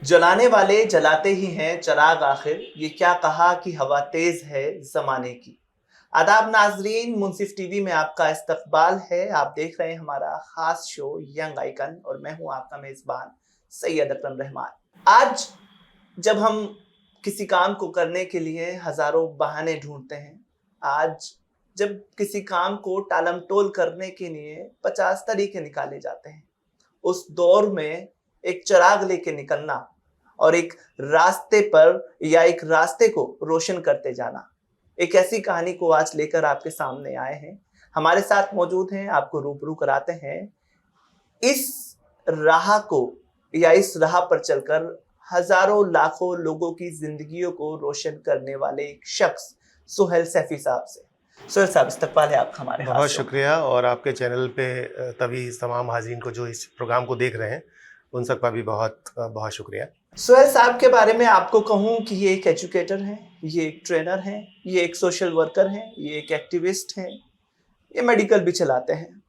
जलाने वाले जलाते ही हैं चिराग आखिर, ये क्या कहा कि हवा तेज है जमाने की। आदाब नाजरीन, मुंसिफ टीवी में आपका इस्तकबाल है। आप देख रहे हैं हमारा खास शो यंग आइकन और मैं हूं आपका मेजबान सैयद अकरम रहमान। आज जब हम किसी काम को करने के लिए हजारों बहाने ढूंढते हैं, आज जब किसी काम को टालमटोल करने के लिए 50 तरीके निकाले जाते हैं, उस दौर में एक चिराग लेके निकलना और एक रास्ते पर या एक रास्ते को रोशन करते जाना, एक ऐसी कहानी को आज लेकर आपके सामने आए हैं। हमारे साथ मौजूद हैं, आपको रूबरू कराते हैं इस राह को या इस राह पर चलकर हजारों लाखों लोगों की जिंदगियों को रोशन करने वाले एक शख्स सुहेल सैफी साहब से। सुहेल साहब, इस्तकबाल है आपका हमारे। बहुत शुक्रिया। और आपके चैनल पे तभी तमाम हाज़रीन को जो इस प्रोग्राम को देख रहे हैं उन सबका भी बहुत बहुत शुक्रिया। सुहेल साहब के बारे में आपको कहूँ कि ये एक एजुकेटर हैं, ये एक ट्रेनर हैं, ये एक सोशल वर्कर हैं, ये एक एक्टिविस्ट हैं, ये मेडिकल भी चलाते हैं।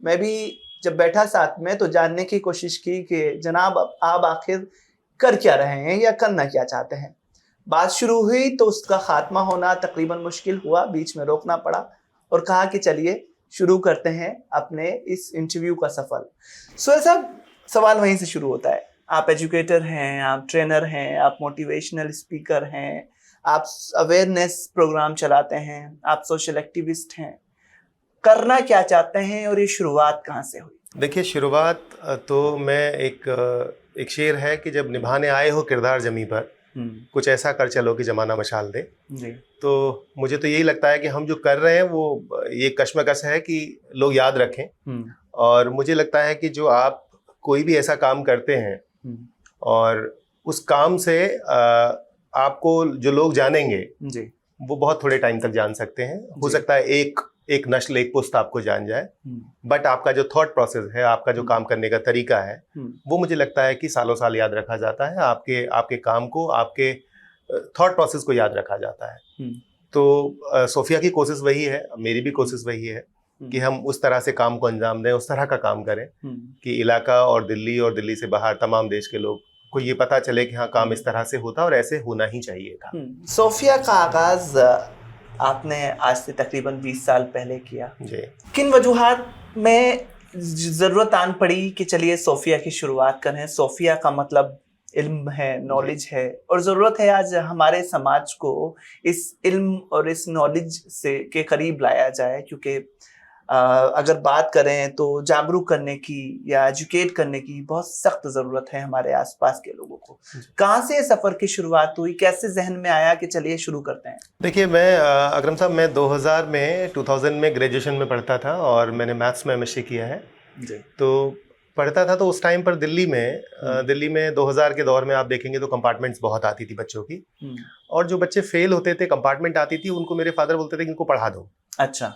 मैं भी जब बैठा साथ में तो जानने की कोशिश की कि जनाब आप आखिर कर क्या रहे हैं या करना क्या चाहते हैं। बात शुरू हुई तो उसका खात्मा होना तकरीबन मुश्किल हुआ, बीच में रोकना पड़ा और कहा कि चलिए शुरू करते हैं अपने इस इंटरव्यू का सफर। सुहेल साहब, सवाल वहीं से शुरू होता है। आप एजुकेटर हैं, आप ट्रेनर हैं, आप मोटिवेशनल स्पीकर हैं, आप अवेयरनेस प्रोग्राम चलाते हैं, आप सोशल एक्टिविस्ट हैं। करना क्या चाहते हैं और ये शुरुआत कहाँ से हुई? देखिए, शुरुआत तो मैं एक शेर है कि जब निभाने आए हो किरदार जमी पर, कुछ ऐसा कर चलो कि जमाना मशाल दे जी। तो मुझे तो यही लगता है कि हम जो कर रहे हैं वो ये कश्मकश है कि लोग याद रखें। और मुझे लगता है कि जो आप कोई भी ऐसा काम करते हैं और उस काम से आपको जो लोग जानेंगे जी, वो बहुत थोड़े टाइम तक जान सकते हैं। हो सकता है एक नस्ल, एक पुश्त आपको जान जाए, बट आपका जो थॉट प्रोसेस है, आपका जो काम करने का तरीका है, वो मुझे लगता है कि सालों साल याद रखा जाता है। आपके काम को, आपके थॉट प्रोसेस को याद रखा जाता है। तो सोफिया की कोशिश वही है, मेरी भी कोशिश वही है कि हम उस तरह से काम को अंजाम दें, उस तरह का काम करें कि इलाका और दिल्ली से बाहर तमाम देश के लोग को ये पता चले कि हाँ, काम इस तरह से होता और ऐसे होना ही चाहिए था। सोफिया का आगाज आपने आज से तकरीबन 20 साल पहले किया जी। किन वजूहात में जरूरत आन पड़ी कि चलिए सोफिया की शुरुआत करें? सोफिया का मतलब इल्म है, नॉलेज है, और ज़रूरत है आज हमारे समाज को इस इल्म और इस नॉलेज से के करीब लाया जाए, क्योंकि अगर बात करें तो जागरूक करने की या एजुकेट करने की बहुत सख्त ज़रूरत है हमारे आसपास के लोगों को। कहाँ से सफ़र की शुरुआत हुई, कैसे जहन में आया कि चलिए शुरू करते हैं? देखिए, मैं अकरम साहब, मैं 2000 में ग्रेजुएशन में पढ़ता था और मैंने मैथ्स में एमएससी किया है जी। तो पढ़ता था तो उस टाइम पर दिल्ली में 2000 के दौर में आप देखेंगे तो कंपार्टमेंट्स बहुत आती थी बच्चों की, और जो बच्चे फेल होते थे, कंपार्टमेंट आती थी, उनको मेरे फादर बोलते थे कि इनको पढ़ा दो। अच्छा।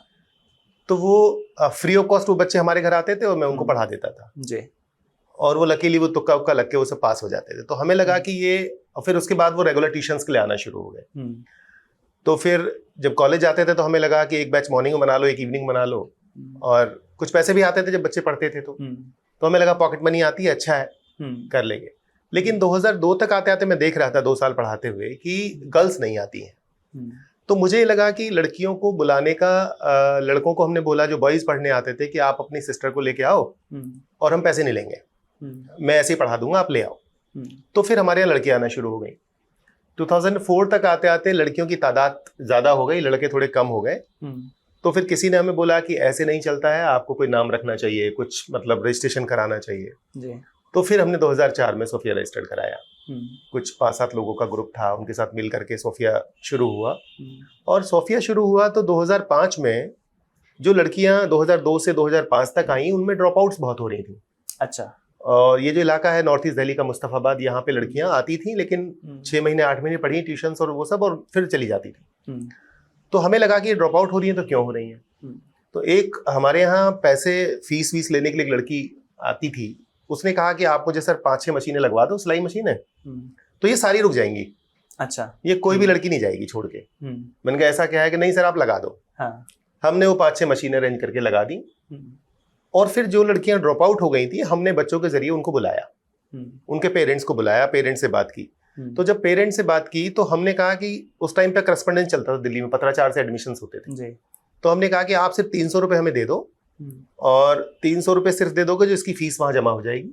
तो वो फ्री ऑफ कॉस्ट वो बच्चे हमारे घर आते थे और मैं उनको पढ़ा देता था जी। और वो लकीली वो तुक्का उक्का लग के वो सब पास हो जाते थे। तो हमें लगा कि ये, और फिर उसके बाद वो रेगुलर ट्यूशंस के लिए आना शुरू हो गए। तो फिर जब कॉलेज जाते थे तो हमें लगा कि एक बैच मॉर्निंग में बना लो, एक इवनिंग बना लो, और कुछ पैसे भी आते थे जब बच्चे पढ़ते थे। तो हमें लगा पॉकेट मनी आती है, अच्छा है, कर लेंगे। लेकिन 2002 तक आते आते मैं देख रहा था 2 साल पढ़ाते हुए कि गर्ल्स नहीं आती हैं। तो मुझे लगा कि लड़कियों को बुलाने का, लड़कों को हमने बोला जो बॉयज पढ़ने आते थे कि आप अपनी सिस्टर को लेके आओ और हम पैसे नहीं लेंगे, मैं ऐसे ही पढ़ा दूंगा, आप ले आओ। तो फिर हमारे यहाँ लड़कियां आना शुरू हो गई। 2004 तक आते आते लड़कियों की तादाद ज्यादा हो गई, लड़के थोड़े कम हो गए। तो फिर किसी ने हमें बोला कि ऐसे नहीं चलता है, आपको कोई नाम रखना चाहिए, कुछ मतलब रजिस्ट्रेशन कराना चाहिए जी। तो फिर हमने 2004 में सोफिया रजिस्टर्ड कराया। कुछ 5-7 लोगों का ग्रुप था, उनके साथ मिल करके सोफिया शुरू हुआ। और सोफिया शुरू हुआ तो 2005 में जो लड़कियां 2002 से 2005 तक आई, उनमें ड्रॉप आउट्स बहुत हो रही थी। अच्छा। और ये जो इलाका है नॉर्थ ईस्ट दिल्ली का, मुस्तफाबाद, यहाँ पे लड़कियां आती थी, लेकिन 6 महीने 8 महीने पढ़ी ट्यूशंस और वो सब, और फिर चली जाती थी। तो हमें लगा कि ड्रॉप आउट हो रही है तो क्यों हो रही है। तो एक हमारे यहाँ पैसे फीस लेने के लिए एक लड़की आती थी, उसने कहा कि आप मुझे सर 5-6 मशीनें लगवा दो, सिलाई मशीन है, तो ये सारी रुक जाएंगी। अच्छा। ये कोई भी लड़की नहीं जाएगी छोड़ के। मैंने कहा ऐसा क्या है कि नहीं सर आप लगा दो। हाँ। हमने वो 5-6 मशीनें अरेंज करके लगा दी। और फिर जो लड़कियां ड्रॉप आउट हो गई थी, हमने बच्चों के जरिए उनको बुलाया उनके पेरेंट्स को बुलाया, पेरेंट्स से बात की। तो जब पेरेंट्स से बात की तो हमने कहा कि उस टाइम पे करस्पॉन्डेंस चलता था दिल्ली में, पत्राचार से एडमिशंस होते थे। तो हमने कहा कि आप सिर्फ 300 रुपये हमें दे दो और 300 रुपये सिर्फ दे दोगे जो इसकी फीस वहां जमा हो जाएगी।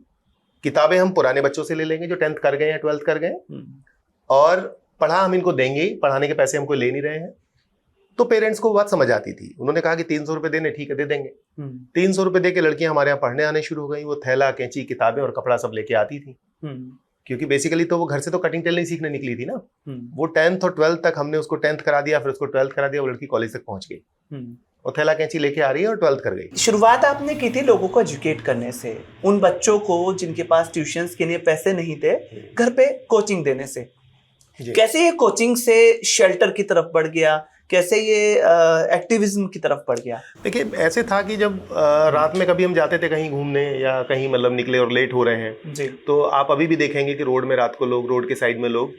किताबें हम पुराने बच्चों से ले लेंगे जो 10th कर गए या 12th कर गए, और पढ़ा हम इनको देंगे, पढ़ाने के पैसे हमको ले नहीं रहे हैं। तो पेरेंट्स को बात समझ आती थी, उन्होंने कहा कि 300 रुपये देने, ठीक है दे देंगे। 300 रुपये दे के लड़कियां हमारे यहाँ पढ़ने आने शुरू हो गई। वो थैला, कैंची, किताबें और कपड़ा सब लेके आती थी, क्योंकि बेसिकली तो वो घर से तो कटिंग टेलरिंग सीखने निकली थी ना। वो 10th और 12th तक हमने उसको 10th करा दिया, फिर उसको 12th करा दिया, वो लड़की कॉलेज तक पहुंच गई और थैला कैंची लेके आ रही है और 12th कर गई। शुरुआत आपने की थी लोगों को एजुकेट करने से, उन बच्चों को जिनके पास ट्यूशंस के लिए पैसे नहीं थे, घर पे कोचिंग देने से। कैसे ये कोचिंग से शेल्टर की तरफ बढ़ गया, कैसे ये एक्टिविज्म की तरफ बढ़ गया? देखिए ऐसे था कि जब रात में कभी हम जाते थे कहीं घूमने या कहीं मतलब निकले और लेट हो रहे हैं जी, तो आप अभी भी देखेंगे कि रोड में रात को लोग, रोड के साइड में लोग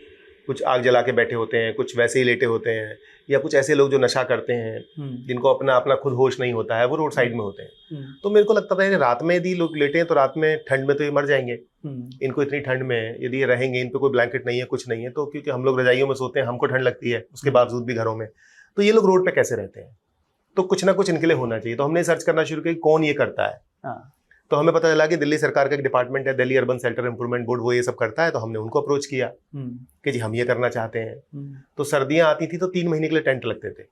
कुछ आग जला के बैठे होते हैं, कुछ वैसे ही लेटे होते हैं, या कुछ ऐसे लोग जो नशा करते हैं जिनको अपना खुद होश नहीं होता है, वो रोड साइड में होते हैं। तो मेरे को लगता था रात में यदि लोग लेटे हैं तो रात में ठंड में तो ये मर जाएंगे। इनको इतनी ठंड में यदि ये रहेंगे, इन पे कोई ब्लैंकेट नहीं है, कुछ नहीं है, तो क्योंकि हम लोग रजाइयों में सोते हैं, हमको ठंड लगती है उसके बावजूद भी घरों में, तो ये लोग रोड पे कैसे रहते हैं? तो कुछ ना कुछ इनके लिए होना चाहिए। तो हमने सर्च करना शुरू किया कौन ये करता है। तो हमें पता चला कि दिल्ली सरकार का एक डिपार्टमेंट है, Delhi urban shelter improvement board, वो ये सब करता है। तो हमने उनको अप्रोच किया कि जी हम ये करना चाहते हैं। तो सर्दियां आती थी तो 3 महीने के लिए टेंट लगते थे,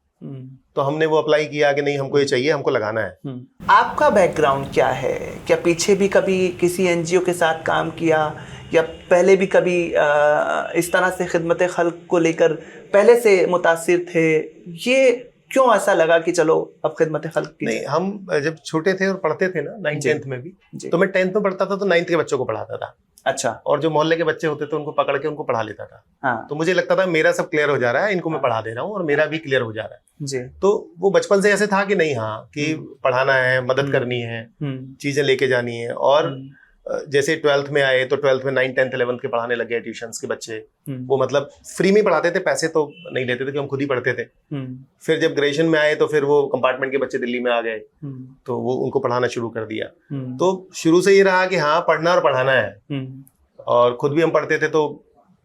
तो हमने वो अप्लाई किया कि नहीं हमको ये चाहिए, हमको लगाना है। आपका बैकग्राउंड क्या है? क्या पीछे भी कभी किसी एनजीओ के साथ काम किया, या पहले भी कभी इस तरह से खिदमत खल्क को लेकर पहले से मुतासिर थे? ये क्यों ऐसा लगा कि चलो अब खिदमत खल्क की? नहीं, हम जब छोटे थे और पढ़ते थे ना 9th-10th में भी, तो मैं 10th में पढ़ता था तो 9th के बच्चों को पढ़ाता था। अच्छा। और जो मोहल्ले के बच्चे होते थे उनको पकड़ के उनको पढ़ा लेता था। हाँ। तो मुझे लगता था मेरा सब क्लियर हो जा रहा है, इनको मैं पढ़ा दे रहा हूँ और मेरा भी क्लियर हो जा रहा है जी। तो वो बचपन से ऐसे था कि नहीं, हाँ कि पढ़ाना है, मदद करनी है, चीजें लेके जानी है। और जैसे 12th में आए तो 12th में 9th, 10th, 11th के पढ़ाने लगे ट्यूशंस के बच्चे। वो मतलब फ्री में पढ़ाते थे, पैसे तो नहीं लेते थे कि हम खुद ही पढ़ते थे। फिर जब ग्रेजुएशन में आए तो फिर वो कंपार्टमेंट के बच्चे दिल्ली में आ गए, तो वो उनको पढ़ाना शुरू कर दिया। तो शुरू से ये रहा कि हाँ पढ़ना और पढ़ाना है, और खुद भी हम पढ़ते थे तो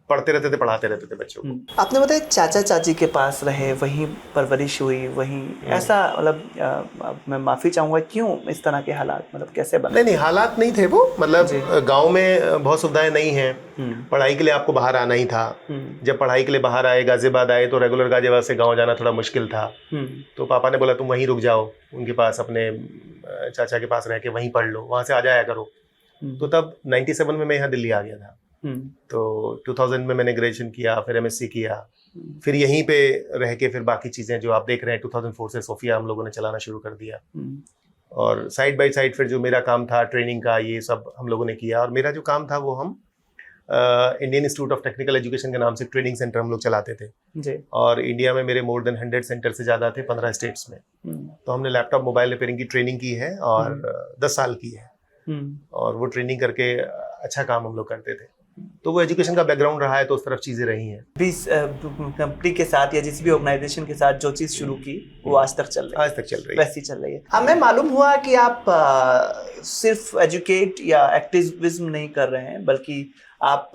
पढ़ते रहते थे, पढ़ाते रहते थे बच्चों को। आपने बताया चाचा चाची के पास रहे, वहीं परवरिश हुई, वहीं ऐसा, मतलब मैं माफ़ी चाहूँगा, क्यों इस तरह के हालात, मतलब कैसे बने? नहीं, हालात नहीं थे वो, मतलब गांव में बहुत सुविधाएं नहीं हैं। पढ़ाई के लिए आपको बाहर आना ही था। जब पढ़ाई के लिए बाहर आए, गाजियाबाद आए, तो रेगुलर गाजियाबाद से गाँव जाना थोड़ा मुश्किल था। तो पापा ने बोला तुम वहीं रुक जाओ, उनके पास, अपने चाचा के पास रह के वहीं पढ़ लो, वहाँ से आ जाया करो। तो तब 97 में मैं यहाँ दिल्ली आ गया था। तो 2000 में मैंने ग्रेजुएशन किया, फिर एमएससी किया, फिर यहीं पे रह के फिर बाकी चीज़ें जो आप देख रहे हैं 2004 से सोफिया हम लोगों ने चलाना शुरू कर दिया। और साइड बाय साइड फिर जो मेरा काम था ट्रेनिंग का, ये सब हम लोगों ने किया। और मेरा जो काम था वो हम Indian institute of technical education के नाम से ट्रेनिंग सेंटर हम लोग चलाते थे जी। और इंडिया में मेरे मोर देन 100 सेंटर से ज़्यादा थे, 15 स्टेट्स में। तो हमने लैपटॉप मोबाइल रिपेयरिंग की ट्रेनिंग की है और 10 साल की है। और वो ट्रेनिंग करके अच्छा काम हम लोग करते थे। तो वो एजुकेशन का बैकग्राउंड रहा है, तो उस तरफ चीज़ें रही हैं। कंपनी के साथ या जिस भी ऑर्गेनाइजेशन के साथ जो चीज़ शुरू की वो आज तक चल रही है? आज तक चल रही है, वैसी चल रही है। हमें मालूम हुआ कि आप सिर्फ एजुकेट या एक्टिविज्म नहीं कर रहे हैं, बल्कि आप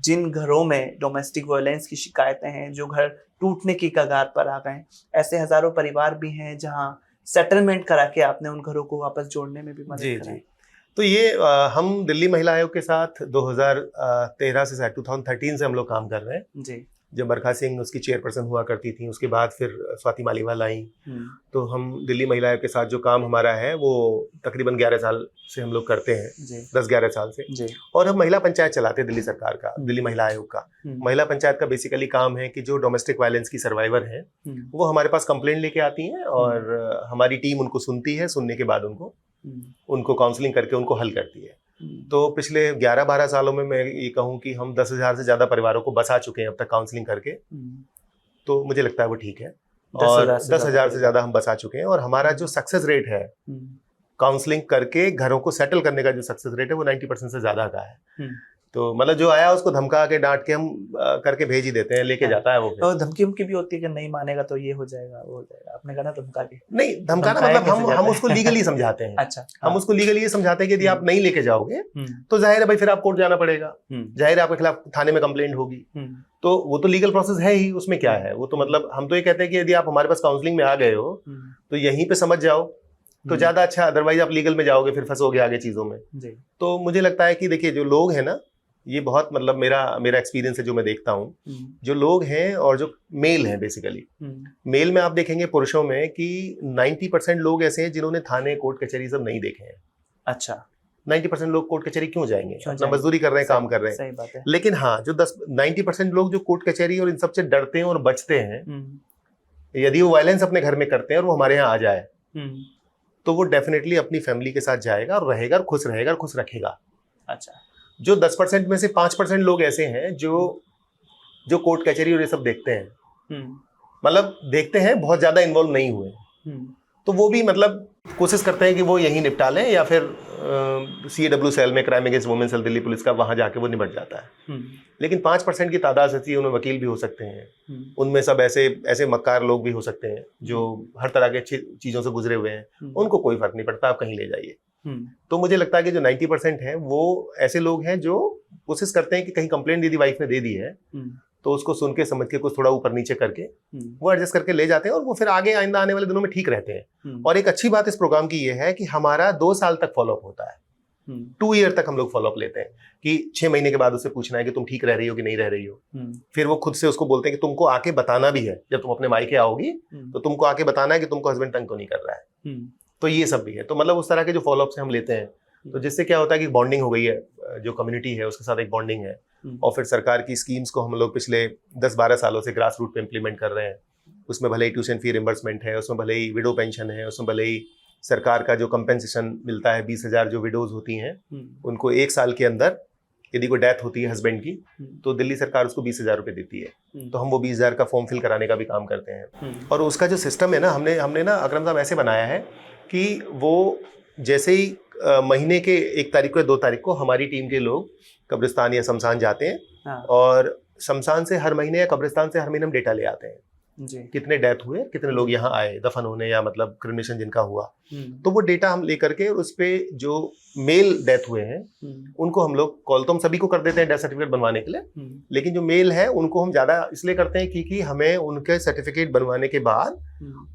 जिन घरों में डोमेस्टिक वायलेंस की शिकायतें हैं, जो घर टूटने की कगार पर आ गए हैं, ऐसे हज़ारों परिवार भी हैं जहाँ सेटलमेंट करा के आपने उन घरों को वापस जोड़ने में भी मदद करी। तो ये हम दिल्ली महिला आयोग के साथ 2013 से 2013 से हम लोग काम कर रहे हैं जी। जब बरखा सिंह उसकी चेयरपर्सन हुआ करती थी, उसके बाद फिर स्वाति मालीवाल आई। तो हम दिल्ली महिला आयोग के साथ जो काम हमारा है वो तकरीबन 11 साल से हम लोग करते हैं, 10-11 साल से जी। और हम महिला पंचायत चलाते हैं दिल्ली सरकार का, दिल्ली महिला आयोग का। महिला पंचायत का बेसिकली काम है कि जो डोमेस्टिक वायलेंस की सर्वाइवर हैं वो हमारे पास कंप्लेंट लेके आती हैं और हमारी टीम उनको सुनती है, सुनने के बाद उनको काउंसलिंग करके उनको हल करती है। तो पिछले 11-12 सालों में मैं ये कहूँ कि हम 10,000 से ज़्यादा परिवारों को बसा चुके हैं अब तक काउंसलिंग करके। तो मुझे लगता है वो ठीक है। और 10,000 से ज़्यादा हम बसा चुके हैं। और हमारा जो सक्सेस रेट है काउंसलिंग करके घरों को सेटल करने का, जो सक्सेस रेट है वो 90% से ज़्यादा का है। तो मतलब जो आया उसको धमका के डांट के हम करके भेज ही देते हैं, लेके जाता है वो। तो धमकी उमकी भी होती है कि नहीं मानेगा तो ये हो जाएगा वो हो जाएगा, आपने कहा ना धमका के? नहीं, धमकाना मतलब हम उसको लीगली समझाते हैं। अच्छा, हम उसको लीगली ये समझाते हैं कि यदि आप नहीं लेके जाओगे तो जाहिर है भाई फिर आप कोर्ट जाना पड़ेगा, जाहिर है आपके खिलाफ थाने में कंप्लेंट होगी, तो वो तो लीगल प्रोसेस है ही, उसमें क्या है। वो तो मतलब हम तो ये कहते हैं कि यदि आप हमारे पास काउंसलिंग में आ गए हो तो यहीं पे समझ जाओ तो ज्यादा अच्छा, अदरवाइज आप लीगल में जाओगे फिर फंसोगे आगे चीजों में। तो मुझे लगता है कि देखिए जो लोग हैं ना, ये बहुत मतलब मेरा एक्सपीरियंस है जो मैं देखता हूँ, जो लोग हैं और जो मेल हैं बेसिकली, मेल में आप देखेंगे पुरुषों में कि 90% लोग ऐसे हैं जिन्होंने थाने कोर्ट कचहरी सब नहीं देखे हैं। अच्छा, 90% लोग कोर्ट कचहरी क्यों जाएंगे? अपना मजदूरी कर रहे हैं, काम कर रहे हैं। सही बात है। लेकिन हाँ, जो 90% लोग जो कोर्ट कचहरी और इन सबसे डरते हैं और बचते हैं, यदि वो वायलेंस अपने घर में करते हैं और वो हमारे यहाँ आ जाए तो वो डेफिनेटली अपनी फैमिली के साथ जाएगा और रहेगा और खुश रहेगा और खुश रखेगा। अच्छा, जो 10% में से 5% लोग ऐसे हैं जो कोर्ट कचहरी और ये सब देखते हैं, मतलब देखते हैं, बहुत ज्यादा इन्वॉल्व नहीं हुए, तो वो भी मतलब कोशिश करते हैं कि वो यहीं निपटा लें या फिर CAW सेल में, crime against women cell Delhi police का, वहां जाके वो निपट जाता है। लेकिन 5% की तादाद ऐसी है, उनमें वकील भी हो सकते हैं, उनमें सब ऐसे मक्कार लोग भी हो सकते हैं जो हर तरह के अच्छी चीजों से गुजरे हुए हैं, उनको कोई फर्क नहीं पड़ता, आप कहीं ले जाइए। तो मुझे लगता है कि जो 90% है वो ऐसे लोग हैं जो कोशिश करते हैं कि कहीं कंप्लेंट यदि वाइफ ने दे दी है तो उसको सुन के समझ के कुछ थोड़ा ऊपर नीचे करके वो एडजस्ट करके ले जाते हैं और वो फिर आगे आइंदा आने वाले दिनों में ठीक रहते हैं। और एक अच्छी बात इस प्रोग्राम की ये है कि हमारा 2 साल तक फॉलोअप होता है, 2 ईयर तक हम लोग फॉलोअप लेते हैं कि 6 महीने के बाद उससे पूछना है कि तुम ठीक रह रही हो कि नहीं रह रही हो। फिर वो खुद से उसको बोलते हैं कि तुमको आके बताना भी है, जब तुम अपने मायके आओगी तो तुमको आके बताना है कि तुमको हस्बैंड तंग तो नहीं कर रहा है। तो ये सब भी है। तो मतलब उस तरह के जो फॉलोअप से हम लेते हैं, तो जिससे क्या होता है कि बॉन्डिंग हो गई है, जो कम्युनिटी है उसके साथ एक बॉन्डिंग है। और फिर सरकार की स्कीम्स को हम लोग पिछले 10-12 सालों से ग्रास रूट पे इम्प्लीमेंट कर रहे हैं। उसमें भले ही ट्यूशन फी रिम्बर्समेंट है, उसमें भले ही विडो पेंशन है, उसमें भले ही सरकार का जो कंपेंसेशन मिलता है, 20,000 जो विडोज होती हैं उनको 1 साल के अंदर यदि कोई डेथ होती है हस्बैंड की तो दिल्ली सरकार उसको 20,000 रुपये देती है। तो हम वो 20,000 का फॉर्म फिल कराने का भी काम करते हैं। और उसका जो सिस्टम है ना, हमने ना अकरम साहब ऐसे बनाया है कि वो जैसे ही महीने के 1 तारीख को या 2 तारीख को हमारी टीम के लोग कब्रिस्तान या शमशान जाते हैं और शमशान से हर महीने या कब्रिस्तान से हर महीने हम डेटा ले आते हैं जी। कितने डेथ हुए, कितने लोग यहाँ आए दफन होने या मतलब क्रिमेशन जिनका हुआ, तो वो डेटा हम लेकर के उस पे जो मेल डेथ हुए हैं उनको हम लोग कॉल तो हम सभी को कर देते हैं डेथ सर्टिफिकेट बनवाने के लिए, लेकिन जो मेल है उनको हम ज्यादा इसलिए करते हैं क्योंकि हमें उनके सर्टिफिकेट बनवाने के बाद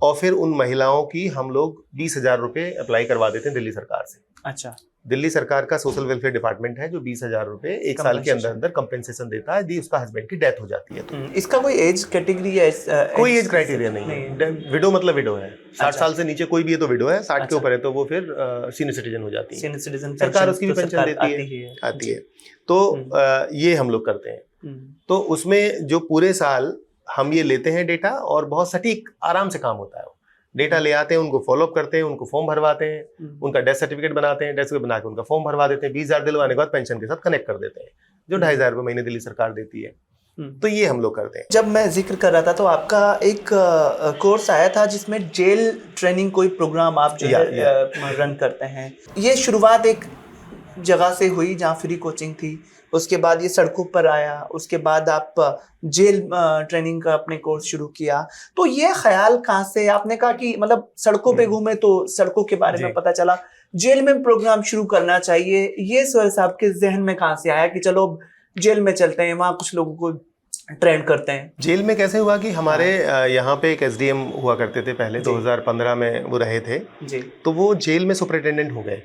और फिर उन महिलाओं की हम लोग 20,000 रुपये अप्लाई करवा देते हैं दिल्ली सरकार से। अच्छा, दिल्ली सरकार का सोशल वेलफेयर डिपार्टमेंट है जो 20,000 रुपए 1 साल के अंदर अंदर कंपेंसेशन देता है यदि उसका हस्बैंड की डेथ हो जाती है। तो इसका कोई एज कैटेगरी है? कोई एज क्राइटेरिया नहीं है। विडो मतलब विडो है, 60 साल से नीचे कोई भी है तो विडो है, 60 के ऊपर है तो वो फिर सीनियर सिटीजन हो जाती है। सीनियर सिटीजन सरकार उसकी भी पेंशन देती है, आती है। तो ये हम लोग करते हैं। तो उसमें जो पूरे साल हम ये लेते हैं डेटा और बहुत सटीक आराम से काम होता है। डेटा ले आते हैं, उनको फॉलोअप करते हैं, उनको फॉर्म भरवाते हैं, उनका डेथ सर्टिफिकेट बनाते हैं, डेथ सर्टिफिकेट बना के उनका फॉर्म भरवा देते हैं, 20,000 दिलवाने के बाद पेंशन के साथ कनेक्ट कर देते हैं जो 2,500 रुपये महीने दिल्ली सरकार देती है। तो ये हम लोग करते हैं। जब मैं जिक्र कर रहा था तो आपका एक कोर्स आया था जिसमें जेल ट्रेनिंग कोई प्रोग्राम आप जो रन करते हैं। ये शुरुआत एक जगह से हुई जहाँ फ्री कोचिंग थी, उसके बाद ये सड़कों पर आया, उसके बाद आप जेल ट्रेनिंग का अपने कोर्स शुरू किया। तो ये ख्याल कहाँ से? आपने कहा कि मतलब सड़कों पे घूमे तो सड़कों के बारे में पता चला, जेल में प्रोग्राम शुरू करना चाहिए। ये सोहेल साहब के जहन में कहाँ से आया कि चलो जेल में चलते हैं, वहाँ कुछ लोगों को ट्रेन करते हैं? जेल में कैसे हुआ कि हमारे यहाँ पे एक SDM हुआ करते थे पहले, 2015 में वो रहे थे जी। तो वो जेल में सुपरिटेंडेंट हो गए,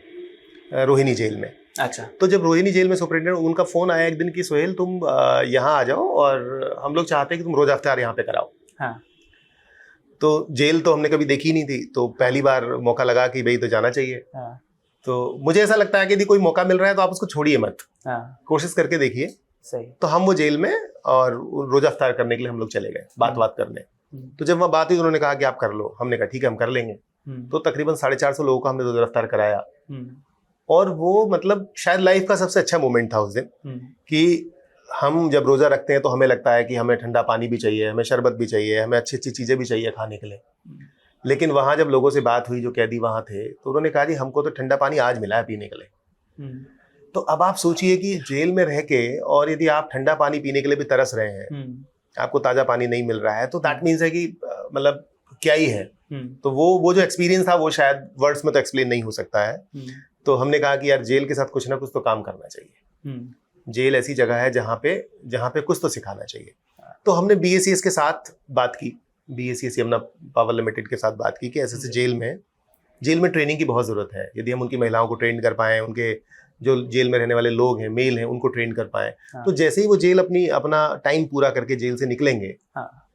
रोहिणी जेल में। अच्छा, तो जब रोहिणी जेल में सुपरिटेंडेंट, उनका फोन आया एक दिन कि सोहेल तुम यहाँ आ जाओ और हम लोग चाहते हैं कि तुम रोजा अफ्तार यहाँ पे कराओ। हाँ। तो जेल तो हमने कभी देखी नहीं थी, तो पहली बार मौका लगा कि भाई तो जाना चाहिए। हाँ। तो मुझे ऐसा लगता है कि यदि कोई मौका मिल रहा है तो आप उसको छोड़िए मत। हाँ। कोशिश करके देखिए। सही। तो हम वो जेल में और रोजा अफ्तार करने के लिए हम लोग चले गए बात करने। तो जब वहाँ बात हुई उन्होंने कहा कि आप कर लो, हमने कहा ठीक है हम कर लेंगे। तो तकरीबन 450 लोगों का हमने रोजा अफ्तार कराया और वो मतलब शायद लाइफ का सबसे अच्छा मोमेंट था उस दिन कि हम जब रोजा रखते हैं तो हमें लगता है कि हमें ठंडा पानी भी चाहिए, हमें शरबत भी चाहिए, हमें अच्छी अच्छी चीजें भी चाहिए खाने के लिए। लेकिन वहां जब लोगों से बात हुई जो कैदी वहां थे तो उन्होंने कहा कि हमको तो ठंडा पानी आज मिला है पीने के लिए, तो अब आप सोचिए कि जेल में रह के और यदि आप ठंडा पानी पीने के लिए भी तरस रहे हैं, आपको ताजा पानी नहीं मिल रहा है, तो दैट मीन्स है कि मतलब क्या ही है। तो वो जो एक्सपीरियंस था वो शायद वर्ड्स में तो एक्सप्लेन नहीं हो सकता है। तो हमने कहा कि यार जेल के साथ कुछ ना कुछ तो काम करना चाहिए। जेल ऐसी जगह है जहाँ पे कुछ तो सिखाना चाहिए। तो हमने BACS के साथ बात की, BACS यमुना पावर लिमिटेड के साथ बात की कि ऐसे जेल में ट्रेनिंग की बहुत ज़रूरत है। यदि हम उनकी महिलाओं को ट्रेन कर पाएँ, उनके जो जेल में रहने वाले लोग हैं, मेल हैं, उनको ट्रेन कर पाएँ, तो जैसे ही वो जेल अपना टाइम पूरा करके जेल से निकलेंगे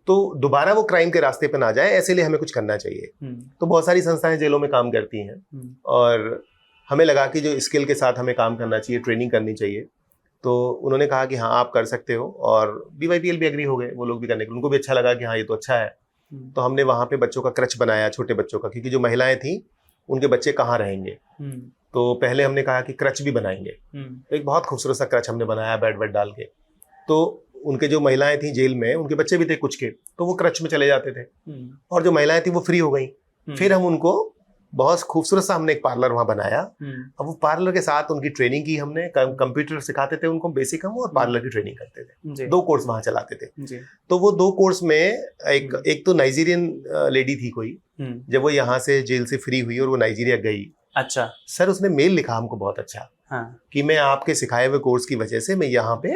तो दोबारा वो क्राइम के रास्ते पे ना जाए, ऐसे लिए हमें कुछ करना चाहिए। तो बहुत सारी संस्थाएं जेलों में काम करती हैं और हमें लगा कि जो स्किल के साथ हमें काम करना चाहिए, ट्रेनिंग करनी चाहिए। तो उन्होंने कहा कि हाँ आप कर सकते हो, और BYPL भी एग्री हो गए, वो लोग भी करने के, उनको भी अच्छा लगा कि हाँ ये तो अच्छा है। तो हमने वहाँ पे बच्चों का क्रच बनाया, छोटे बच्चों का, क्योंकि जो महिलाएं थी उनके बच्चे कहाँ रहेंगे। तो पहले हमने कहा कि क्रच भी बनाएंगे। तो एक बहुत खूबसूरत सा क्रच हमने बनाया बेड डाल के। तो उनके जो महिलाएं थी जेल में, उनके बच्चे भी थे कुछ के, तो वो क्रच में चले जाते थे, और जो महिलाएं थी वो फ्री हो गई। फिर हम उनको बहुत खूबसूरत सा हमने एक पार्लर वहां बनाया। अब वो पार्लर के साथ उनकी ट्रेनिंग की हमने, कंप्यूटर सिखाते थे उनको बेसिक हम, और पार्लर की ट्रेनिंग करते थे। 2 कोर्स वहां चलाते थे। तो वो 2 कोर्स में एक तो नाइजीरियन लेडी थी कोई, जब वो यहाँ से जेल से फ्री हुई और वो नाइजीरिया गई, अच्छा सर उसने मेल लिखा हमको बहुत अच्छा, कि मैं आपके सिखाए हुए कोर्स की वजह से मैं यहाँ पे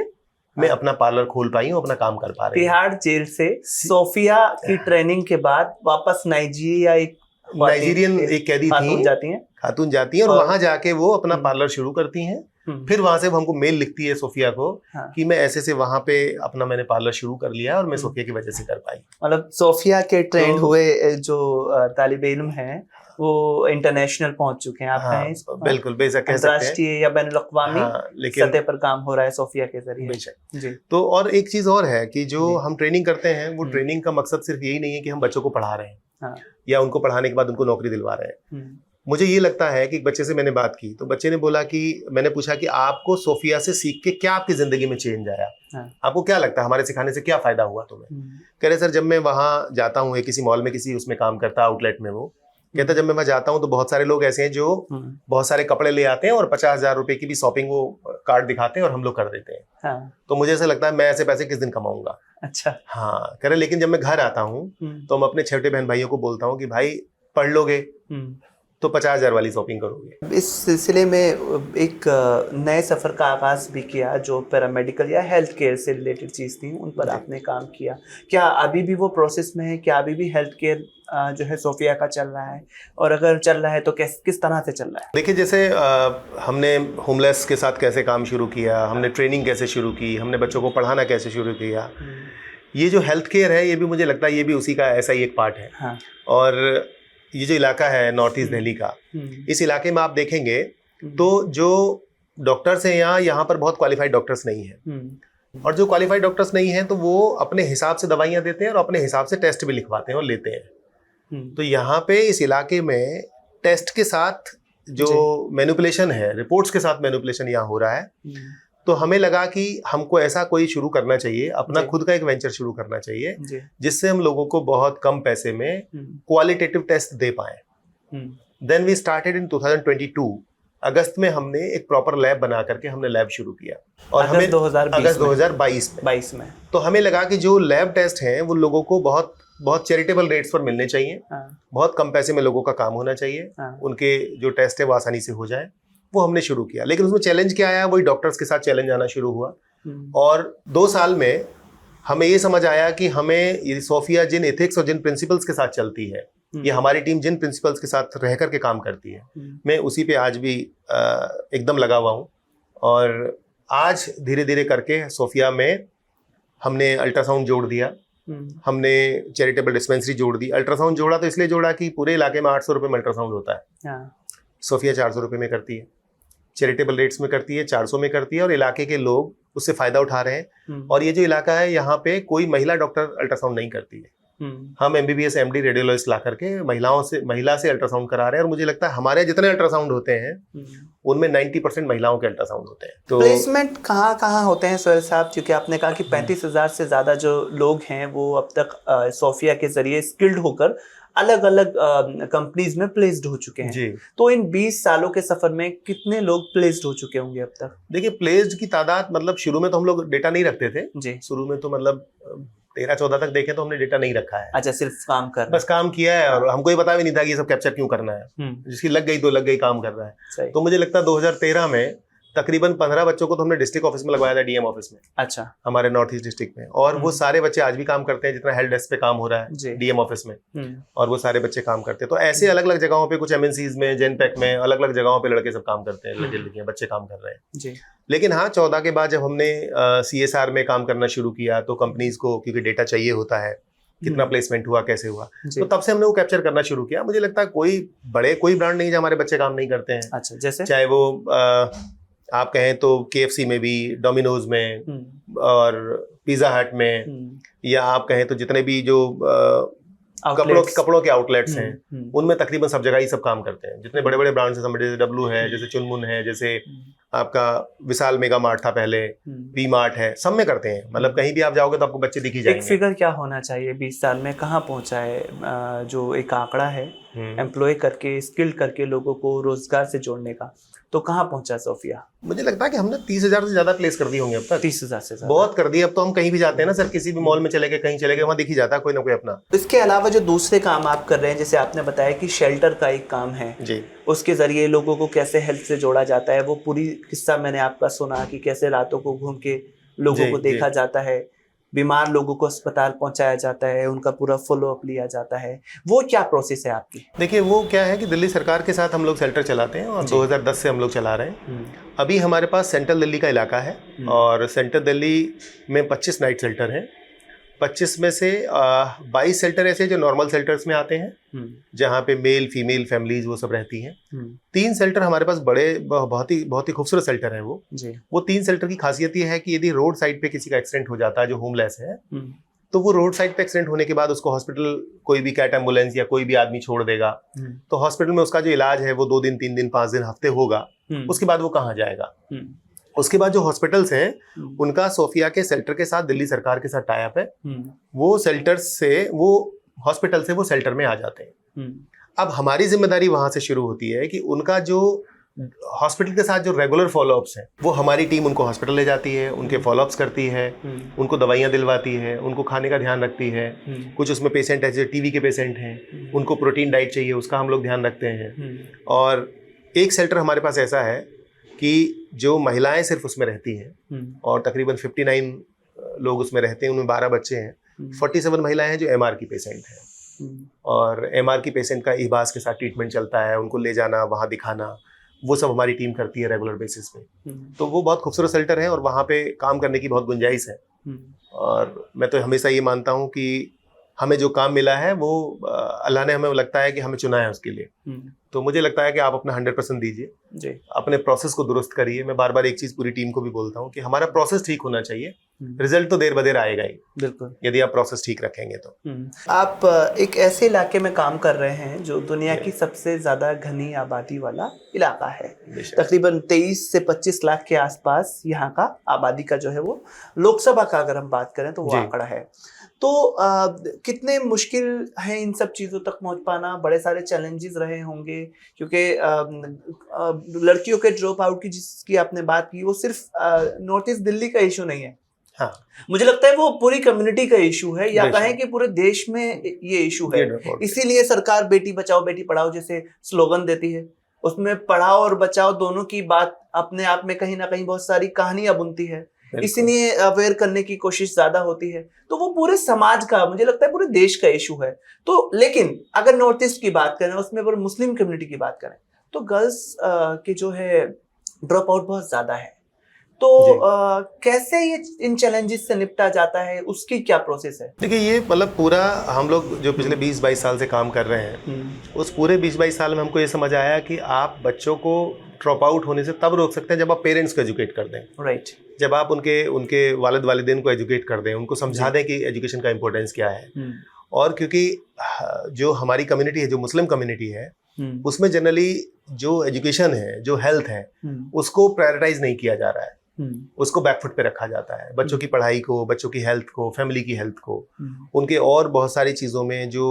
मैं अपना पार्लर खोल पाई हूँ, अपना काम कर पा रही हूँ। तिहाड़ जेल से सोफिया की ट्रेनिंग के बाद वापस नाइजीरियन एक कैदी थी, खातून जाती हैं और वहां जाके वो अपना पार्लर शुरू करती हैं। फिर वहां से हमको मेल लिखती है सोफिया को, कि मैं ऐसे से वहां पे अपना मैंने पार्लर शुरू कर लिया और मैं सोफिया की वजह से कर पाई। मतलब सोफिया के ट्रेंड हुए जो तालिब इल्म हैं वो इंटरनेशनल पहुंच चुके हैं। आप कहें बिल्कुल बेशक कह सकते हैं, अंतर्राष्ट्रीय या बैनुल-अक़वामी सतह पर काम हो रहा है सोफिया के जरिए। बेशक जी। तो और एक चीज और है कि जो हम ट्रेनिंग करते हैं, वो ट्रेनिंग का मकसद सिर्फ यही नहीं है कि हम बच्चों को पढ़ा रहे हैं या उनको पढ़ाने के बाद उनको नौकरी दिलवा रहे हैं। मुझे ये लगता है कि एक बच्चे से मैंने बात की, तो बच्चे ने बोला कि मैंने पूछा कि आपको सोफिया से सीख के क्या आपकी जिंदगी में चेंज आया, आपको क्या लगता है हमारे सिखाने से क्या फायदा हुआ तुम्हें। कह रहे सर जब मैं वहां जाता हूँ, किसी मॉल में किसी उसमें काम करता, आउटलेट में, वो कहता जब मैं वहां जाता हूँ तो बहुत सारे लोग ऐसे हैं जो बहुत सारे कपड़े ले आते हैं और 50,000 रुपए की भी शॉपिंग वो कार्ड दिखाते हैं और हम लोग कर देते हैं। तो मुझे ऐसा लगता है मैं ऐसे पैसे किस दिन कमाऊंगा। अच्छा हाँ, कह रहे लेकिन जब मैं घर आता हूँ तो मैं अपने छोटे बहन भाइयों को बोलता हूँ कि भाई पढ़ लोगे तो 50,000 वाली शॉपिंग करोगे। इस सिलसिले में एक नए सफ़र का आगाज़ भी किया, जो पैरामेडिकल या हेल्थ केयर से रिलेटेड चीज़ थी, उन पर आपने काम किया। क्या अभी भी वो प्रोसेस में है? क्या अभी भी हेल्थ केयर जो है सोफिया का चल रहा है, और अगर चल रहा है तो किस तरह से चल रहा है? देखिए जैसे हमने होमलेस के साथ कैसे काम शुरू किया, हमने ट्रेनिंग कैसे शुरू की, हमने बच्चों को पढ़ाना कैसे शुरू किया, ये जो हेल्थ केयर है ये भी मुझे लगता है ये भी उसी का ऐसा ही एक पार्ट है। और ये जो इलाका है नॉर्थ ईस्ट दिल्ली का, इस इलाके में आप देखेंगे तो जो डॉक्टर्स हैं यहाँ पर बहुत क्वालिफाइड डॉक्टर्स नहीं हैं, और जो क्वालिफाइड डॉक्टर्स नहीं हैं तो वो अपने हिसाब से दवाइयाँ देते हैं और अपने हिसाब से टेस्ट भी लिखवाते हैं और लेते हैं। तो यहाँ पे इस इलाके में टेस्ट के साथ जो मैनिपुलेशन है, रिपोर्ट्स के साथ मैनिपुलेशन यहाँ हो रहा है। तो हमें लगा कि हमको ऐसा कोई शुरू करना चाहिए, अपना खुद का एक वेंचर शुरू करना चाहिए, जिससे हम लोगों को बहुत कम पैसे में क्वालिटेटिव टेस्ट दे पाए। देन वी स्टार्टेड इन 2022 अगस्त में हमने एक प्रॉपर लैब बना करके हमने लैब शुरू किया, और हमें अगस्त 2022 में तो हमें लगा कि जो लैब टेस्ट हैं वो लोगों को बहुत चैरिटेबल रेट्स पर मिलने चाहिए, बहुत कम पैसे में लोगों का काम होना चाहिए, उनके जो टेस्ट है वो आसानी से हो जाए। वो हमने शुरू किया, लेकिन उसमें चैलेंज क्या आया, वही डॉक्टर्स के साथ चैलेंज आना शुरू हुआ। और 2 साल में हमें ये समझ आया कि हमें ये सोफिया जिन एथिक्स और जिन प्रिंसिपल्स के साथ चलती है, ये हमारी टीम जिन प्रिंसिपल्स के साथ रह करके काम करती है, मैं उसी पे आज भी एकदम लगा हुआ हूँ। और आज धीरे धीरे करके सोफिया में हमने अल्ट्रासाउंड जोड़ दिया, हमने चैरिटेबल डिस्पेंसरी जोड़ दी। अल्ट्रासाउंड जोड़ा तो इसलिए जोड़ा कि पूरे इलाके में 800 रुपये में अल्ट्रासाउंड होता है, सोफिया 400 रुपये में करती है, चैरिटेबल रेट्स में करती है, 400 में करती है, और इलाके के लोग उससे फायदा उठा रहे हैं। और ये जो इलाका है यहाँ पे कोई महिला डॉक्टर अल्ट्रासाउंड नहीं करती है। हम MBBS MD रेडियोलॉजिस्ट ला करके महिला से अल्ट्रासाउंड करा रहे हैं, और मुझे लगता है हमारे जितने अल्ट्रासाउंड होते हैं उनमें 90% महिलाओं के अल्ट्रासाउंड होते हैं। तो प्लेसमेंट कहाँ होते हैं सोहेल साहब? क्योंकि आपने कहा कि 35,000 से ज़्यादा जो लोग हैं वो अब तक सोफिया के जरिए स्किल्ड होकर अलग अलग कंपनीज में प्लेस्ड हो चुके हैं जी। तो इन 20 सालों के सफर में कितने लोग प्लेस्ड हो चुके होंगे अब तक? देखिए प्लेस्ड की तादाद, मतलब शुरू में तो हम लोग डेटा नहीं रखते थे जी। शुरू में तो मतलब 13-14 तक देखें तो हमने डेटा नहीं रखा है। अच्छा, सिर्फ काम कर बस काम किया है और हमको ये पता भी नहीं था कि ये सब कैप्चर क्यों करना है। जिसकी लग गई तो लग गई, काम कर रहा है। तो मुझे लगता है 2013 में तकरीबन 15 बच्चों को तो हमने डिस्ट्रिक्ट ऑफिस में लगवाया था, डीएम ऑफिस में। अच्छा। हमारे नॉर्थ ईस्ट डिस्ट्रिक्ट में। और वो सारे बच्चे आज भी काम करते हैं, जितना हेल्प डेस्क पे काम हो रहा है डीएम ऑफिस में, और वो सारे बच्चे काम करते हैं। तो ऐसे अलग अलग जगहों पे, कुछ एमएनसीज में, जेनपैक में, अलग अलग जगहों पे लड़के सब काम करते हैं, लड़कियां बच्चे काम कर रहे हैं जी। लेकिन हाँ, 14 के बाद जब हमने CSR में काम करना शुरू किया तो कंपनीज को, क्योंकि डेटा चाहिए होता है, कितना प्लेसमेंट हुआ, कैसे हुआ, तो तब से हमने वो कैप्चर करना शुरू किया। मुझे लगता है कोई ब्रांड नहीं जहाँ हमारे बच्चे काम नहीं करते हैं। अच्छा, जैसे चाहे वो आप कहें तो KFC में भी, डोमिनोज में, और पिज्जा हट में, या आप कहें तो जितने भी जो कपड़ों के आउटलेट्स हैं, उनमें तकरीबन सब जगह ही सब काम करते हैं। जितने बड़े बड़े ब्रांड्स हैं, जैसे डब्लू है, जैसे चुनमुन है, जैसे आपका विशाल मेगा मार्ट था पहले, वी मार्ट है, सब में करते हैं। मतलब कहीं भी आप जाओगे तो आपको बच्चे दिख ही जाएंगे। एक फिगर क्या होना चाहिए 20 साल में, कहाँ पहुंचा है जो एक आंकड़ा है एम्प्लॉय करके, स्किल्ड करके लोगों को रोजगार से जोड़ने का, तो कहाँ पहुंचा सोफिया? मुझे लगता है कि हमने 30,000 से ज्यादा प्लेस कर दिए होंगे अब तक। 30,000 से ज्यादा बहुत कर दिए। अब तो हम कहीं भी जाते हैं ना सर, किसी भी मॉल में चले गए, कहीं चले गए, वहाँ दिख ही जाता है कोई ना कोई अपना। इसके अलावा जो दूसरे काम आप कर रहे हैं, जैसे आपने बताया कि शेल्टर का एक काम है जी, उसके जरिए लोगों को कैसे हेल्थ से जोड़ा जाता है, वो पूरी किस्सा मैंने आपका सुना कि कैसे रातों को घूम के लोगों को देखा जाता है, बीमार लोगों को अस्पताल पहुंचाया जाता है, उनका पूरा फॉलो अप लिया जाता है। वो क्या प्रोसेस है आपकी? देखिए वो क्या है कि दिल्ली सरकार के साथ हम लोग शेल्टर चलाते हैं और 2010 से हम लोग चला रहे हैं। अभी हमारे पास सेंट्रल दिल्ली का इलाका है और सेंट्रल दिल्ली में 25 नाइट शेल्टर हैं। 25 में से 22 शेल्टर ऐसे जो नॉर्मल शेल्टर्स में आते हैं, जहाँ पे मेल फीमेल फैमिलीज वो सब रहती हैं। 3 शेल्टर हमारे पास बड़े बहुत ही खूबसूरत शेल्टर है वो 3 शेल्टर की खासियत ये है कि यदि रोड साइड पे किसी का एक्सीडेंट हो जाता है जो होमलेस है, तो वो रोड साइड पे एक्सीडेंट होने के बाद उसको हॉस्पिटल कोई भी कैट एम्बुलेंस या कोई भी आदमी छोड़ देगा, तो हॉस्पिटल में उसका जो इलाज है वो 2 दिन 3 दिन 5 दिन हफ्ते होगा। उसके बाद वो कहाँ जाएगा? उसके बाद जो हॉस्पिटल्स हैं उनका सोफिया के शेल्टर के साथ, दिल्ली सरकार के साथ टाई अप है। वो शेल्टर्स से, वो हॉस्पिटल से वो शेल्टर में आ जाते हैं। अब हमारी जिम्मेदारी वहां से शुरू होती है कि उनका जो हॉस्पिटल के साथ जो रेगुलर फॉलोअप्स हैं, वो हमारी टीम उनको हॉस्पिटल ले जाती है, उनके फॉलोअप्स करती है, उनको दवाइयाँ दिलवाती है, उनको खाने का ध्यान रखती है। कुछ उसमें पेशेंट है जो टीबी के पेशेंट हैं, उनको प्रोटीन डाइट चाहिए, उसका हम लोग ध्यान रखते हैं। और एक शेल्टर हमारे पास ऐसा है कि जो महिलाएं सिर्फ उसमें रहती हैं और तकरीबन 59 लोग उसमें रहते हैं, उनमें 12 बच्चे हैं। 47 महिलाएं हैं जो MR की पेशेंट हैं और MR की पेशेंट का इबास के साथ ट्रीटमेंट चलता है, उनको ले जाना, वहाँ दिखाना, वो सब हमारी टीम करती है रेगुलर बेसिस पे। तो वो बहुत खूबसूरत शेल्टर है और वहाँ पे काम करने की बहुत गुंजाइश है। और मैं तो हमेशा ये मानता हूँ कि हमें जो काम मिला है वो अल्लाह ने, हमें लगता है कि हमें चुना है उसके लिए। तो मुझे लगता है कि आप अपना 100% दीजिए, अपने प्रोसेस को दुरुस्त करिए। मैं बार बार एक चीज पूरी टीम को भी बोलता हूँ कि हमारा प्रोसेस ठीक होना चाहिए, रिजल्ट तो देर बदेर आएगा ही, बिल्कुल, यदि आप प्रोसेस ठीक रखेंगे तो। आप एक ऐसे इलाके में काम कर रहे हैं जो दुनिया की सबसे ज्यादा घनी आबादी वाला इलाका है। तकरीबन 23 से 25 लाख के आसपास यहाँ का आबादी का जो है वो, लोकसभा का अगर हम बात करें तो वो आंकड़ा है। तो कितने मुश्किल है इन सब चीज़ों तक पहुंच पाना? बड़े सारे चैलेंजेस रहे होंगे क्योंकि लड़कियों के ड्रॉप आउट की जिसकी आपने बात की, वो सिर्फ नॉर्थ ईस्ट दिल्ली का इशू नहीं है। हाँ, मुझे लगता है वो पूरी कम्युनिटी का इशू है, या कहें कि पूरे देश में ये इशू है। इसीलिए सरकार बेटी बचाओ बेटी पढ़ाओ जैसे स्लोगन देती है, उसमें पढ़ाओ और बचाओ दोनों की बात अपने आप में कहीं ना कहीं बहुत सारी कहानियां बुनती है, इसीलिए अवेयर करने की कोशिश ज्यादा होती है। तो वो पूरे समाज का, मुझे लगता है पूरे देश का इशू है। तो लेकिन अगर नॉर्थ ईस्ट की बात करें, उसमें अगर मुस्लिम कम्युनिटी की बात करें, तो गर्ल्स की जो है ड्रॉप आउट बहुत ज्यादा है। तो कैसे ये इन चैलेंजेस से निपटा जाता है, उसकी क्या प्रोसेस है? देखिए ये मतलब पूरा हम लोग जो पिछले 20-22 साल से काम कर रहे हैं, उस पूरे 20-22 साल में हमको ये समझ आया कि आप बच्चों को ड्रॉप आउट होने से तब रोक सकते हैं जब आप पेरेंट्स को एजुकेट कर दें। राइट। जब आप उनके वालिद वालिदैन को एजुकेट कर दें, उनको समझा दें कि एजुकेशन का इंपॉर्टेंस क्या है। और क्योंकि जो हमारी कम्युनिटी है, जो मुस्लिम कम्युनिटी है, उसमें जनरली जो एजुकेशन है, जो हेल्थ है, उसको प्रायोरिटाइज नहीं किया जा रहा है। उसको बैकफुट पे रखा जाता है। बच्चों की पढ़ाई को, बच्चों की हेल्थ को, फैमिली की हेल्थ को, उनके और बहुत सारी चीज़ों में जो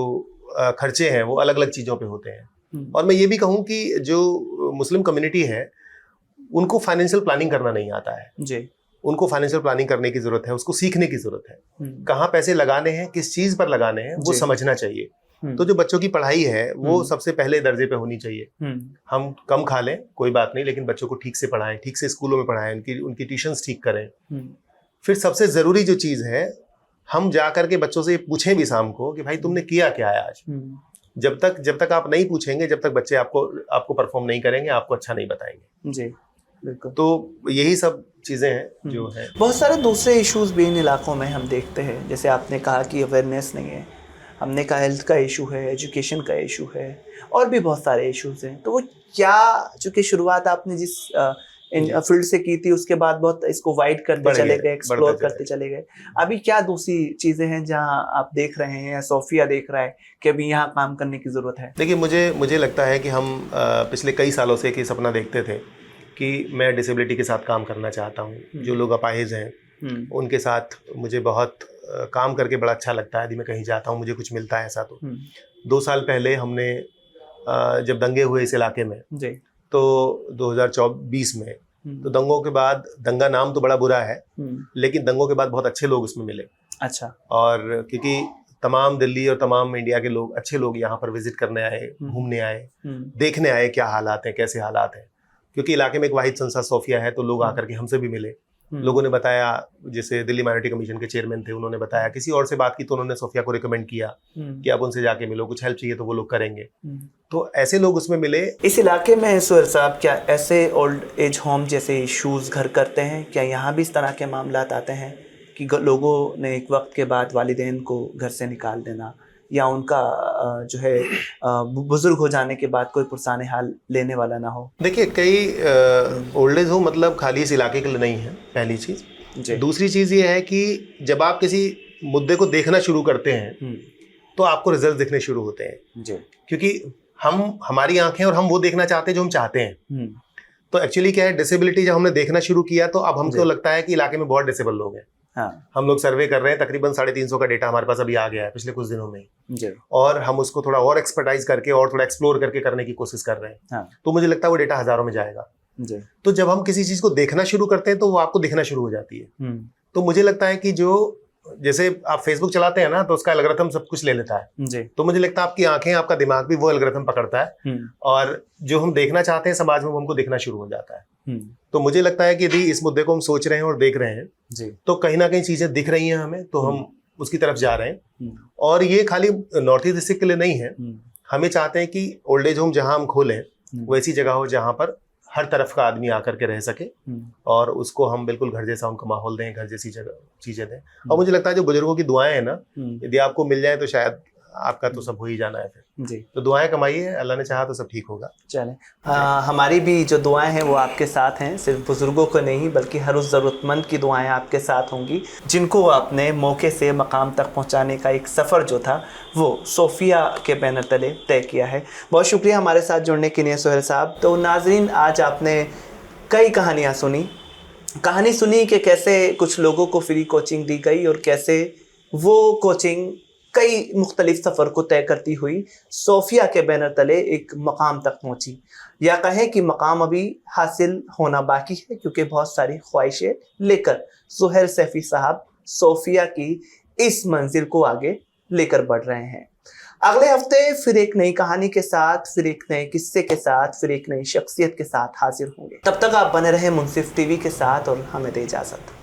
खर्चे हैं वो अलग अलग चीज़ों पे होते हैं। और मैं ये भी कहूँ कि जो मुस्लिम कम्युनिटी है उनको फाइनेंशियल प्लानिंग करना नहीं आता है जी। उनको फाइनेंशियल प्लानिंग करने की जरूरत है, उसको सीखने की जरूरत है, कहाँ पैसे लगाने हैं, किस चीज पर लगाने हैं वो समझना चाहिए। तो जो बच्चों की पढ़ाई है वो सबसे पहले दर्जे पे होनी चाहिए। हम कम खा लें कोई बात नहीं, लेकिन बच्चों को ठीक से पढ़ाएं, ठीक से स्कूलों में पढ़ाएं, उनकी ट्यूशंस ठीक करें। फिर सबसे जरूरी जो चीज है, हम जा करके बच्चों से पूछें भी शाम को कि भाई तुमने किया क्या है आज। जब तक आप नहीं पूछेंगे, जब तक बच्चे आपको परफॉर्म नहीं करेंगे, आपको अच्छा नहीं बताएंगे जी। बिल्कुल। तो यही सब चीजें हैं जो है। बहुत सारे दूसरे इश्यूज भी इन इलाकों में हम देखते हैं, जैसे आपने कहा कि अवेयरनेस नहीं है, हमने कहा हेल्थ का इशू है, एजुकेशन का इशू है, और भी बहुत सारे इश्यूज हैं। तो वो क्या, चूंकि शुरुआत आपने जिस फील्ड से की थी उसके बाद बहुत इसको वाइड करते चले गए, एक्सप्लोर करते चले गए, अभी क्या दूसरी चीजें हैं जहां आप देख रहे हैं या सोफिया देख रहा है कि अभी यहाँ काम करने की जरूरत है? देखिए, मुझे लगता है कि हम पिछले कई सालों से एक सपना देखते थे कि मैं डिसेबिलिटी के साथ काम करना चाहता हूँ। जो लोग अपाहिज हैं उनके साथ मुझे बहुत काम करके बड़ा अच्छा लगता है। यदि मैं कहीं जाता हूँ मुझे कुछ मिलता है ऐसा। तो 2 साल पहले हमने जब दंगे हुए इस इलाके में जी, तो 2020 में, तो दंगों के बाद, दंगा नाम तो बड़ा बुरा है लेकिन दंगों के बाद बहुत अच्छे लोग उसमें मिले। अच्छा। और क्योंकि तमाम दिल्ली और तमाम इंडिया के लोग, अच्छे लोग यहाँ पर विजिट करने आए, घूमने आए, देखने आए क्या हालात हैं, कैसे हालात हैं। क्योंकि इलाके में एक वाहिद संस्था सोफिया है, तो लोग आकर के हमसे भी मिले। लोगों ने बताया, जैसे दिल्ली माइनॉरिटी कमीशन के चेयरमैन थे, उन्होंने बताया, किसी और से बात की तो उन्होंने सोफिया को रिकमेंड किया कि आप उनसे जाके मिलो, कुछ हेल्प चाहिए तो वो लोग करेंगे। तो ऐसे लोग उसमें मिले। इस इलाके में सुहेल साहब क्या ऐसे ओल्ड एज होम जैसे इश्यूज घर करते हैं? क्या यहाँ भी इस तरह के मामला आते हैं कि लोगों ने एक वक्त के बाद वालिदैन को घर से निकाल देना, या उनका जो है बुजुर्ग हो जाने के बाद कोई पुरसाने हाल लेने वाला ना हो? देखिए, कई ओल्ड एज होम मतलब खाली इस इलाके के लिए नहीं है, पहली चीज़। दूसरी चीज़ ये है कि जब आप किसी मुद्दे को देखना शुरू करते हैं तो आपको रिजल्ट दिखने शुरू होते हैं जी। क्योंकि हमारी आंखें और हम वो देखना चाहते हैं जो हम चाहते हैं। तो एक्चुअली क्या है, डिसेबिलिटी जब हमने देखना शुरू किया तो अब हमको लगता है कि इलाके में बहुत डिसेबल लोग हैं। हाँ। हम लोग सर्वे कर रहे हैं, तकरीबन 350 का डेटा हमारे पास अभी आ गया है पिछले कुछ दिनों में जी। और हम उसको थोड़ा और एक्सपर्टाइज करके और थोड़ा एक्सप्लोर करके करने की कोशिश कर रहे हैं। हाँ। तो मुझे लगता है वो डेटा हजारों में जाएगा जी। तो जब हम किसी चीज को देखना शुरू करते हैं तो वो आपको दिखना शुरू हो जाती है। तो मुझे लगता है कि जैसे आप फेसबुक चलाते हैं ना, तो उसका एल्गोरिथम सब कुछ ले लेता है जी। तो मुझे लगता है आपकी आंखें, आपका दिमाग भी वो एल्गोरिथम पकड़ता है और जो हम देखना चाहते हैं समाज में वो हमको दिखना शुरू हो जाता है। तो मुझे लगता है कि यदि इस मुद्दे को हम सोच रहे हैं और देख रहे हैं जी, तो कहीं ना कहीं चीजें दिख रही हैं हमें, तो हम उसकी तरफ जा रहे हैं। और ये खाली नॉर्थ ईस्ट डिस्ट्रिक्ट के लिए नहीं है, हमें चाहते हैं कि ओल्ड एज होम जहां हम खोलें वो ऐसी जगह हो जहां पर हर तरफ का आदमी आकर के रह सके और उसको हम बिल्कुल घर जैसा उनका माहौल दें, घर जैसी जगह चीजें दें। और मुझे लगता है जो बुजुर्गों की दुआएं हैं ना, यदि आपको मिल जाए तो शायद आपका तो सब हो ही जाना है फिर जी। तो दुआएं कमाइए, अल्लाह ने चाहा तो सब ठीक होगा। चलें, हमारी भी जो दुआएं हैं वो आपके साथ हैं, सिर्फ बुजुर्गों को नहीं बल्कि हर उस ज़रूरतमंद की दुआएं आपके साथ होंगी जिनको आपने मौके से मकाम तक पहुंचाने का एक सफ़र जो था वो सोफिया के बैनर तले तय किया है। बहुत शुक्रिया हमारे साथ जुड़ने के लिए सुहेल साहब। तो नाजरीन, आज आपने कई कहानियाँ सुनी कि कैसे कुछ लोगों को फ्री कोचिंग दी गई और कैसे वो कोचिंग कई मुख्तलिफ सफ़र को तय करती हुई सोफिया के बैनर तले एक मकाम तक पहुंची, या कहें कि मकाम अभी हासिल होना बाकी है, क्योंकि बहुत सारी ख्वाहिशें लेकर सुहेल सैफी साहब सोफिया की इस मंजिल को आगे लेकर बढ़ रहे हैं। अगले हफ्ते फिर एक नई कहानी के साथ, फिर एक नए किस्से के साथ, फिर एक नई शख्सियत के साथ हाजिर होंगे। तब तक आप बने रहे मुंसिफ टीवी के साथ और हमें दे इजाज़त।